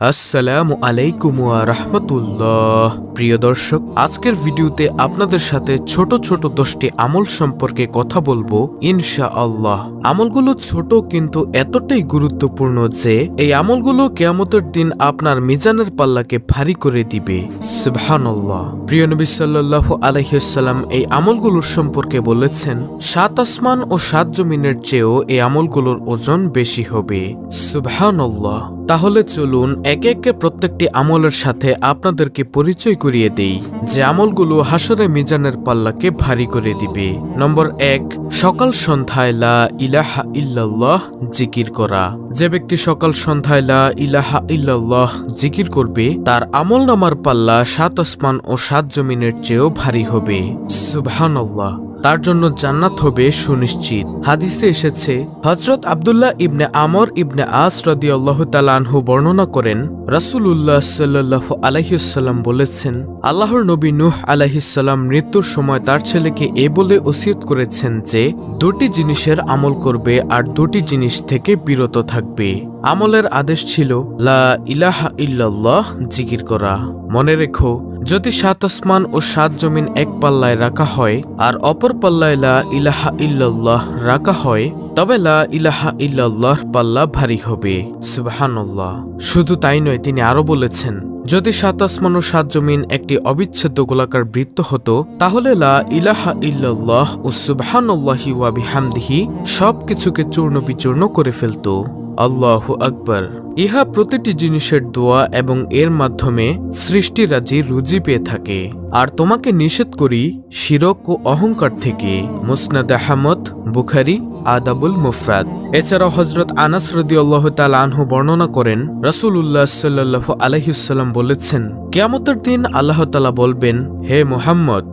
আসসালামু আলাইকুম ওয়া রাহমাতুল্লাহ। প্রিয় দর্শক, আজকের ভিডিওতে আপনাদের সাথে ছোট ছোট 10টি আমল সম্পর্কে কথা বলবো ইনশাআল্লাহ। আমলগুলো ছোট কিন্তু এতটাই গুরুত্বপূর্ণ যে এই আমলগুলো কিয়ামতের দিন আপনার মিজানের পাল্লাকে ভারী করে দিবে। সুবহানাল্লাহ। প্রিয় নবী সাল্লাল্লাহু আলাইহি ওয়াসাল্লাম এই আমলগুলোর সম্পর্কে বলেছেন, 7 আসমান ও 7 জমিনের চেয়েও এই আমলগুলোর ওজন বেশি হবে। সুবহানাল্লাহ। তাহলে চলুন একে একে প্রত্যেকটি আমলের সাথে আপনাদেরকে পরিচয় করিয়ে দেই যে আমলগুলো হাসরে মিজানের পাল্লাকে ভারী করে দিবে। নম্বর 1, সকাল সন্ধ্যায় লা ইলাহা ইল্লাল্লাহ জিকির করা। যে ব্যক্তি সকাল সন্ধ্যায় লা ইলাহা ইল্লাল্লাহ জিকির করবে তার আমলনামার পাল্লা 7 আসমান ও 7 জমিনের চেয়েও ভারী হবে। সুবহানাল্লাহ। তার জন্য জান্নাত হবে সুনিশ্চিত। হাদিসে এসেছে, হযরত আব্দুল্লাহ ইবনে আমর ইবনে আস রাদিয়াল্লাহু তাআলা আনহু বর্ণনা করেন, রাসূলুল্লাহ সাল্লাল্লাহু আলাইহি ওয়াসাল্লাম বলেছেন, আল্লাহর নবী নূহ আলাইহিস সালাম মৃত্যুর সময় তার ছেলেকে এ বলে ওসিয়ত করেছেন যে 2টি জিনিসের আমল করবে আর 2টি জিনিস থেকে বিরত থাকবে। আমলের আদেশ ছিল লা ইলাহা ইল্লাল্লাহ জিকির করা। মনে রেখো, যদি 7 আসমান ও 7 জমিন এক পাল্লায় রাখা হয় আর অপর পাল্লায় লা ইলাহা ইল্লাল্লাহ রাখা হয় তবে লা ইলাহা ইল্লাল্লাহ পাল্লা ভারী হবে। সুবহানাল্লাহ। শুধু তাই নয়, তিনি আরো বলেছেন, যদি 7 আসমান ও 7 জমিন একটি অবিচ্ছেদ্য গোলাকার বৃত্ত হতো তাহলে লা ইলাহা ইল্লাল্লাহ ও সুবহানাল্লাহি ওয়া বিহামদিহি সবকিছুকে চূর্ণ বিচূর্ণ করে ফেলতো। আল্লাহু আকবার। ইহা প্রতিটি জিনিসের দোয়া এবং এর মাধ্যমে সৃষ্টিরাজি রুজি পেয়ে থাকে। আর তোমাকে নিষেধ করি শিরক ও অহংকার থেকে। মুসনাদ আহমদ, বুখারী, আদাবুল মুফরাদ। এছাড়াও হযরত আনাস রাদিয়াল্লাহু তাআলা আনহু বর্ণনা করেন, রাসূলুল্লাহ সাল্লাল্লাহু আলাইহি ওয়াসাল্লাম বলেছেন, কিয়ামতের দিন আল্লাহ তাআলা বলবেন, হে মুহাম্মদ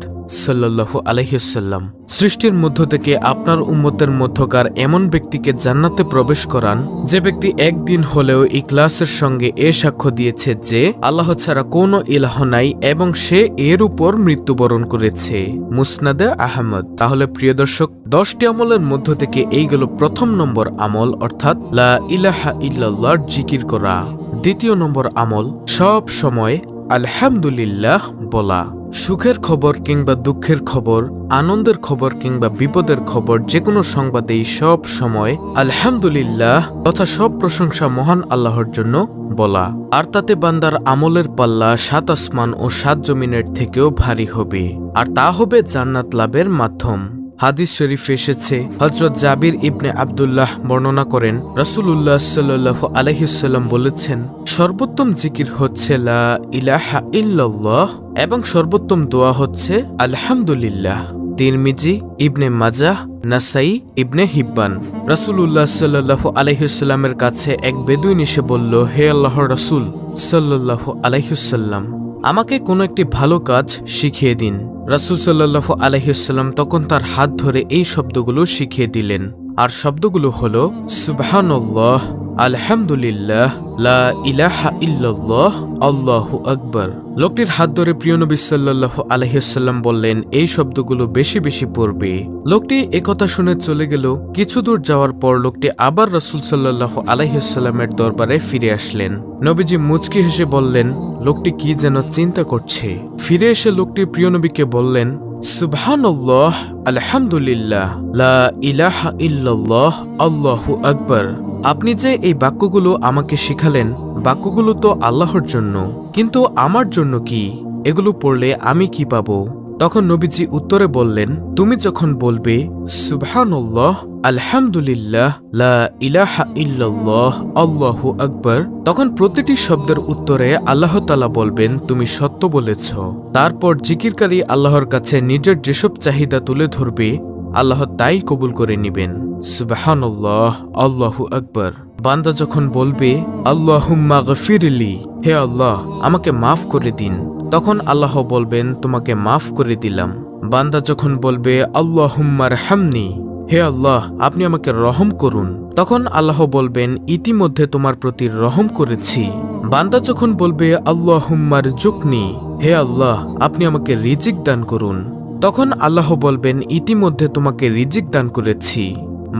সাল্লাল্লাহু আলাইহি ওয়াসাল্লাম, সৃষ্টির মধ্য থেকে আপনার উম্মতের মধ্যকার এমন ব্যক্তিকে জান্নাতে প্রবেশ করান যে ব্যক্তি একদিন হলেও ইখলাসের সঙ্গে এ সাক্ষ্য দিয়েছে যে আল্লাহ ছাড়া কোনো ইলাহ নাই এবং সে এর উপর মৃত্যুবরণ করেছে। মুসনাদে আহমদ। তাহলে প্রিয় দর্শক, 10টি আমলের মধ্য থেকে এইগুলো প্রথম নম্বর আমল, অর্থাৎ লা ইলাহা ইল্লাল্লাহ জিকির করা। দ্বিতীয় নম্বর আমল, সব সময় আলহামদুলিল্লাহ বলা। সুখের খবর কিংবা দুঃখের খবর, আনন্দের খবর কিংবা বিপদের খবর, যে কোনো সংবাদেই সব সময় আলহামদুলিল্লাহ তথা সব প্রশংসা মহান আল্লাহর জন্য বলা। আর তাতে বান্দার আমলের পাল্লা 7 আসমান ও 7 জমিনের থেকেও ভারী হবে, আর তা হবে জান্নাত লাভের মাধ্যম। হাদিস শরীফে এসেছে, হযরত জাবির ইবনে আব্দুল্লাহ বর্ণনা করেন, রাসূলুল্লাহ সাল্লাল্লাহু আলাইহি ওয়াসাল্লাম বলেছেন, সর্বোত্তম জিকির হচ্ছে লা ইলাহা ইল্লাল্লাহ এবং সর্বোত্তম দোয়া হচ্ছে আলহামদুলিল্লাহ। তিরমিজি, ইবনে মাজাহ, নাসাই, ইবনে হিব্বান। রাসূলুল্লাহ সাল্লাল্লাহু আলাইহি ওয়াসাল্লামের কাছে এক বেদুইন এসে বলল, হে আল্লাহর রাসূল সাল্লাল্লাহু আলাইহি ওয়াসাল্লাম, আমাকে কোনো একটি ভালো কাজ শিখিয়ে দিন। রাসূল সাল্লাল্লাহু আলাইহি ওয়াসাল্লাম তখন তার হাত ধরে এই শব্দগুলো শিখিয়ে দিলেন, আর শব্দগুলো হলো সুবহানাল্লাহ, আলহামদুলিল্লাহ, লা ইলাহা ইল্লাল্লাহ, আল্লাহু আকবার। লোকটির হাত ধরে প্রিয় নবী সাল্লাল্লাহু আলাইহি ওয়াসাল্লাম বললেন, এই শব্দগুলো বেশি বেশি পড়বে। লোকটি একথা শুনে চলে গেল। কিছু দূর যাওয়ার পর লোকটি আবার রাসূল সাল্লাল্লাহু আলাইহি ওয়াসাল্লামের দরবারে ফিরে আসলেন। নবীজি মুচকি হেসে বললেন, লোকটি কি যেন চিন্তা করছে। ফিরে এসে লোকটি প্রিয় নবীকে বললেন, সুবহানাল্লাহ, আলহামদুলিল্লাহ, লা ইলাহা ইল্লাল্লাহ, আল্লাহু আকবার। আপনি যে এই বাক্যগুলো আমাকে শিখালেন, বাক্যগুলো তো আল্লাহর জন্য, কিন্তু আমার জন্য কি? এগুলো পড়লে আমি কি পাবো? তখন নবীজি উত্তরে বললেন, তুমি যখন বলবে সুবহানাল্লাহ, আলহামদুলিল্লাহ, লা ইলাহা ইল্লাল্লাহ, আল্লাহু আকবার, তখন প্রতিটি শব্দের উত্তরে আল্লাহ তাআলা বলবেন, তুমি সত্য বলেছ। তারপর জিকিরকারী আল্লাহর কাছে নিজের যেসব চাহিদা তুলে ধরবে আল্লাহ তাই কবুল করে নিবেন। সুবহানাল্লাহ, আল্লাহু আকবার। বান্দা যখন বলবে আল্লাহুম্মা গফিরলি, হে আল্লাহ আমাকে মাফ করে দিন, তখন আল্লাহ বলবেন, তোমাকে মাফ করে দিলাম। বান্দা যখন বলবে আল্লাহুম্মা রহামনি, হে আল্লাহ আপনি আমাকে রহম করুন, তখন আল্লাহ বলবেন, ইতিমধ্যে তোমার প্রতি রহম করেছি। বান্দা যখন বলবে আল্লাহুম্মা রযুকনি, হে আল্লাহ আপনি আমাকে রিজিক দান করুন, তখন আল্লাহ বলবেন, ইতিমধ্যে তোমাকে রিজিক দান করেছি।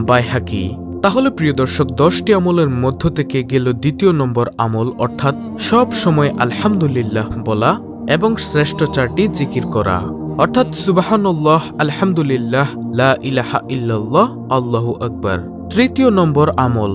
বাইহাকি। তাহলে প্রিয় দর্শক, 10টি আমলের মধ্য থেকে গেল দ্বিতীয় নম্বর আমল, অর্থাৎ সব সময় আলহামদুলিল্লাহ বলা এবং শ্রেষ্ঠ 4টি জিকির করা, অর্থাৎ সুবহানাল্লাহ, আলহামদুলিল্লাহ, লা ইলাহা ইল্লাল্লাহ, আল্লাহু আকবার। তৃতীয় নম্বর আমল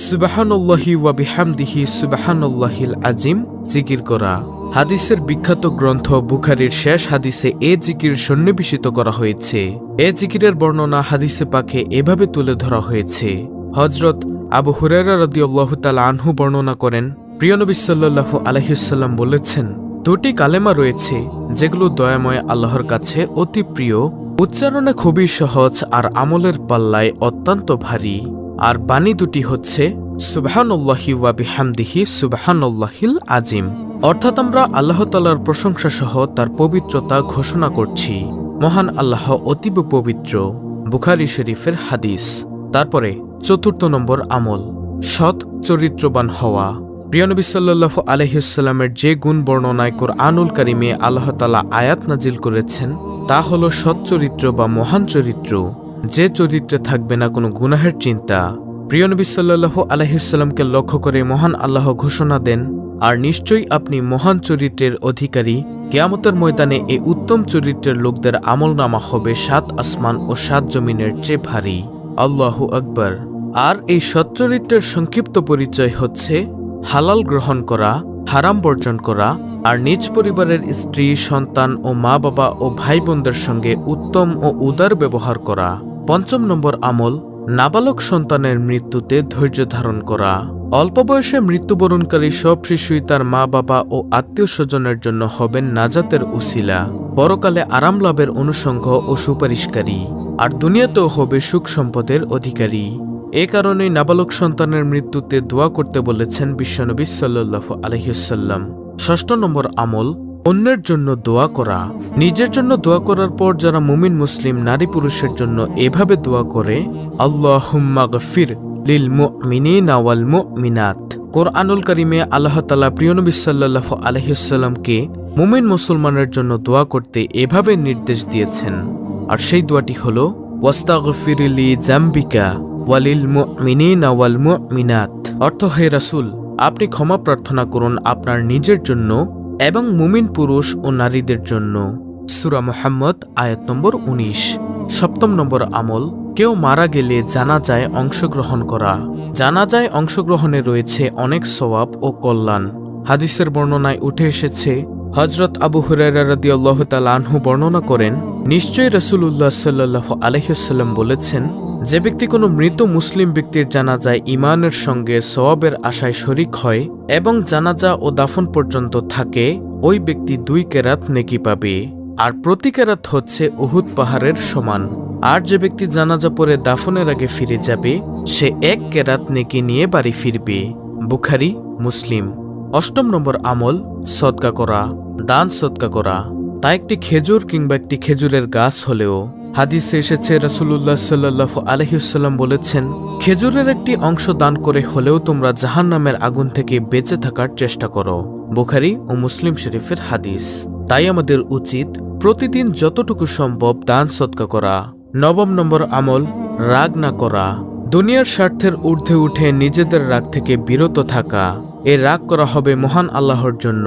সুবহানাল্লাহি ওয়া বিহামদিহি সুবহানাল্লাহিল আজিম জিকির করা। হাদিসের বিখ্যাত গ্রন্থ বুখারীর শেষ হাদিসে এ জিকির সন্নিবেশিত করা হয়েছে। এ জিকিরের বর্ণনা হাদিসে পাকে এভাবে তুলে ধরা হয়েছে। হযরত আবু হুরায়রা রাদিয়াল্লাহু তাআলা আনহু বর্ণনা করেন, প্রিয় নবী সাল্লাল্লাহু আলাইহি ওয়াসাল্লাম বলেছেন, 2টি কালেমা রয়েছে যেগুলো দয়াময় আল্লাহর কাছে অতি প্রিয়, উচ্চারণে খুবই সহজ আর আমলের পাল্লায় অত্যন্ত ভারী। আর বাণী দুটি হচ্ছে সুবহানাল্লাহি ওয়া বিহামদিহি সুবহানাল্লাহিল আজিম, অর্থাৎ আমরা আল্লাহ তাআলার প্রশংসা সহ তার পবিত্রতা ঘোষণা করছি। মহান আল্লাহ অতীব পবিত্র। বুখারী শরীফের হাদিস। তারপরে 4র্থ নম্বর আমল সৎ চরিত্রবান হওয়া। প্রিয় নবী সাল্লাল্লাহু আলাইহি ওয়াসাল্লামের যে গুণ বর্ণনায় কুরআনুল কারীমে আল্লাহ তাআলা আয়াত নাজিল করেছেন তা হলো সৎ চরিত্র বা মহান চরিত্র, যে চরিত্রে থাকবে না কোনো গুনাহের চিন্তা। প্রিয় নবী সাল্লাল্লাহু আলাইহি ওয়াসাল্লামকে লক্ষ্য করে মহান আল্লাহ ঘোষণা দেন, আর নিশ্চয়ই আপনি মহান চরিত্রের অধিকারী। কিয়ামতের ময়দানে এই উত্তম চরিত্রের লোকদের আমলনামা হবে 7 আসমান ও 7 জমিনের চেয়ে ভারী। আল্লাহু আকবার। আর এই সৎ চরিত্রের সংক্ষিপ্ত পরিচয় হচ্ছে হালাল গ্রহণ করা, হারাম বর্জন করা, আর নিজ পরিবারের স্ত্রী, সন্তান ও মা বাবা ও ভাই বোনদের সঙ্গে উত্তম ও উদার ব্যবহার করা। 5ম নম্বর আমল নাবালক সন্তানের মৃত্যুতে ধৈর্য ধারণ করা। অল্প বয়সে মৃত্যুবরণকারী সব শিশুই তার মা বাবা ও আত্মীয় স্বজনের জন্য হবেন নাজাতের উসিলা, পরকালে আরাম লাভের অনুষঙ্গ ও সুপারিশকারী, আর দুনিয়াতেও হবে সুখ সম্পদের অধিকারী। এ কারণেই নাবালক সন্তানের মৃত্যুতে দোয়া করতে বলেছেন বিশ্বনবী সাল্লাল্লাহু আলাইহি ওয়াসাল্লাম। 6ষ্ঠ নম্বর আমল অন্যের জন্য দোয়া করা। নিজের জন্য দোয়া করার পর যারা মুমিন মুসলিম নারী পুরুষের জন্য এভাবে দোয়া করে, আল্লাহুম্মা গফির লিল মুমিনিনা ওয়াল মুমিনাত। কোরআনুল কারীমে আল্লাহ তাআলা প্রিয় নবী সাল্লাল্লাহু আলাইহি ওয়াসাল্লামকে মুমিন মুসলমানের জন্য দোয়া করতে এভাবে নির্দেশ দিয়েছেন, আর সেই দোয়াটি হলো ওয়াস্তাগফির লি জামবিকা ওয়ালিল মুমিনিনা ওয়াল মুমিনাত। অর্থ, হে রাসূল, আপনি ক্ষমা প্রার্থনা করুন আপনার নিজের জন্য এবং মুমিন পুরুষ ও নারীদের জন্য। সূরা মুহাম্মদ আয়াত নম্বর 19। 7ম নম্বর আমল কেউ মারা গেলে জানাজায় অংশগ্রহণ করা। জানাজায় অংশগ্রহণে রয়েছে অনেক সওয়াব ও কল্যাণ। হাদিসের বর্ণনায় উঠে এসেছে, হযরত আবু হুরায়রা রাদিয়াল্লাহু তাআলা আনহু বর্ণনা করেন, নিশ্চয়ই রাসূলুল্লাহ সাল্লাল্লাহু আলাইহি ওয়াসাল্লাম বলেছেন, যে ব্যক্তি কোনো মৃত মুসলিম ব্যক্তির জানাজায় ঈমানের সঙ্গে সওয়াবের আশায় শরীক হয় এবং জানাজা ও দাফন পর্যন্ত থাকে, ওই ব্যক্তি 2 কেরাত নেকি পাবে, আর প্রতি কেরাত হচ্ছে উহুদ পাহাড়ের সমান। আর যে ব্যক্তি জানাজা পড়ে দাফনের আগে ফিরে যাবে, সে 1 কেরাত নেকি নিয়ে বাড়ি ফিরবে। বুখারী, মুসলিম। 8ম নম্বর আমল সদকা করা, দান সদকা করা, তা একটি খেজুর কিংবা একটি খেজুরের গাছ হলেও। হাদিসে এসেছে রাসূলুল্লাহ সাল্লাল্লাহু আলাইহি ওয়াসাল্লাম বলেছেন, খেজুরের একটি অংশ দান করে হলেও তোমরা জাহান্নামের আগুন থেকে বেঁচে থাকার চেষ্টা করো। বুখারী ও মুসলিম শরীফের হাদিস। তাই আমাদের উচিত প্রতিদিন যতটুকু সম্ভব দান সদকা করা। 9ম নম্বর আমল রাগ না করা। দুনিয়ার স্বার্থের ঊর্ধ্বে উঠে নিজেদের রাগ থেকে বিরত থাকা। এ রাগ করা হবে মহান আল্লাহর জন্য,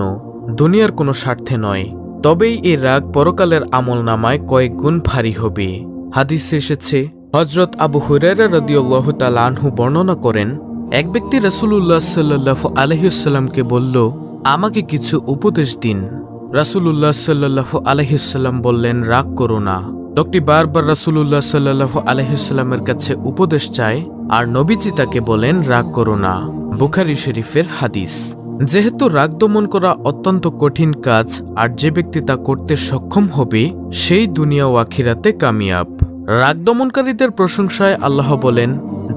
দুনিয়ার কোনো স্বার্থে নয়। তবেই এই রাগ পরকালের আমলনামায় কয়েক গুণ ভারী হবে। হাদিসে এসেছে, হযরত আবু হুরায়রা রাদিয়াল্লাহু তাআলা আনহু বর্ণনা করেন, এক ব্যক্তি রাসূলুল্লাহ সাল্লাল্লাহু আলাইহি ওয়াসাল্লামকে বলল, আমাকে কিছু উপদেশ দিন। রাসূলুল্লাহ সাল্লাল্লাহু আলাইহি ওয়াসাল্লাম বললেন, রাগ করো না। লোকটি বারবার রাসূলুল্লাহ সাল্লাল্লাহু আলাইহি ওয়াসাল্লামের কাছে উপদেশ চায়, আর নবীজি তাকে বলেন, রাগ করো না। বুখারী শরীফের হাদিস। যেহেতু রাগ দমন করা অত্যন্ত কঠিন কাজ, আর যে ব্যক্তি তা করতে সক্ষম হবে সেই দুনিয়া ও আখিরাতে কামিয়াব। রাগ দমনকারীদের প্রশংসায় আল্লাহ বলেন,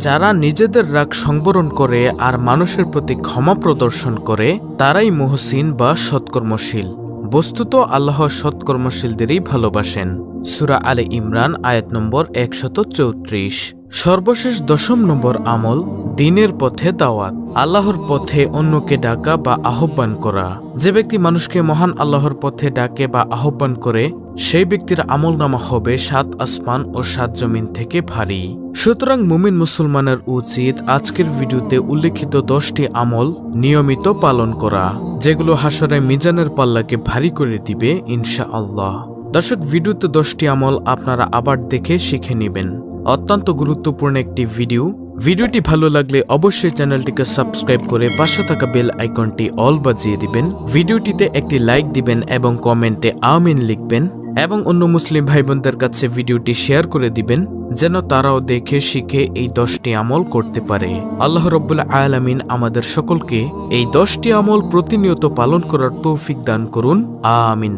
যারা নিজেদের রাগ সংবরণ করে আর মানুষের প্রতি ক্ষমা প্রদর্শন করে তারাই মুহসিন বা সৎকর্মশীল। বস্তুত আল্লাহ সৎকর্মশীলদেরই ভালোবাসেন। সূরা আলে ইমরান আয়াত নম্বর 134। সর্বশেষ 10 নম্বর আমল দ্বীনের পথে দাওয়াত, আল্লাহর পথে অন্যকে ডাকা বা আহ্বান করা। যে ব্যক্তি মানুষকে মহান আল্লাহর পথে ডাকে বা আহ্বান করে সেই ব্যক্তির আমলনামা হবে 7 আসমান ও 7 জমিন থেকে ভারী। সুতরাং মুমিন মুসলমানের উচিত আজকের ভিডিওতে উল্লেখিত 10টি আমল নিয়মিত পালন করা, যেগুলো হাসরে মিজানের পাল্লাকে ভারী করে দিবে ইনশাআল্লাহ। দর্শক, ভিডিওতে 10টি আমল আপনারা আবার দেখে শিখে নেবেন। অত্যন্ত গুরুত্বপূর্ণ একটি ভিডিওটি ভালো লাগলে অবশ্যই চ্যানেলটিকে সাবস্ক্রাইব করে পাশে থাকা বেল আইকনটি অল বাজিয়ে দিবেন। ভিডিওটিতে একটি লাইক দিবেন এবং কমেন্টে আমিন লিখবেন এবং অন্য মুসলিম ভাই বোনদের কাছে ভিডিওটি শেয়ার করে দিবেন যেন তারাও দেখে শিখে এই 10টি আমল করতে পারে। আল্লাহ রাব্বুল আলামিন আমাদের সকলকে এই 10টি আমল প্রতিনিয়ত পালন করার তৌফিক দান করুন, আমিন।